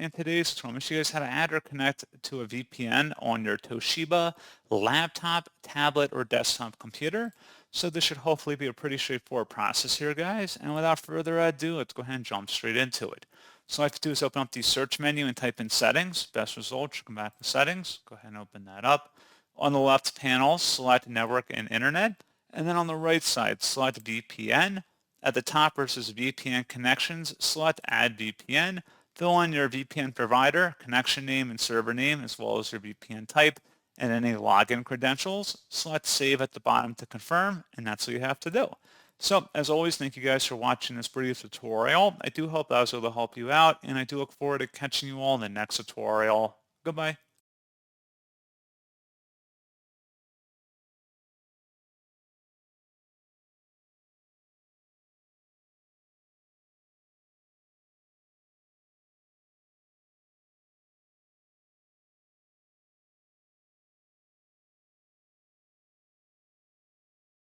In today's tutorial, I'm going to show you guys how to add or connect to a VPN on your Toshiba laptop, tablet, or desktop computer. So this should hopefully be a pretty straightforward process here, guys. And without further ado, let's go ahead and jump straight into it. So all I have to do is open up the search menu and type in settings. Best result should come back to settings. Go ahead and open that up. On the left panel, select network and internet. And then on the right side, select VPN. At the top versus VPN connections, select add VPN. Fill in your VPN provider, connection name and server name, as well as your VPN type, and any login credentials. Select save at the bottom to confirm, and that's what you have to do. So as always, thank you guys for watching this brief tutorial. I do hope I was able to help you out, and I do look forward to catching you all in the next tutorial. Goodbye.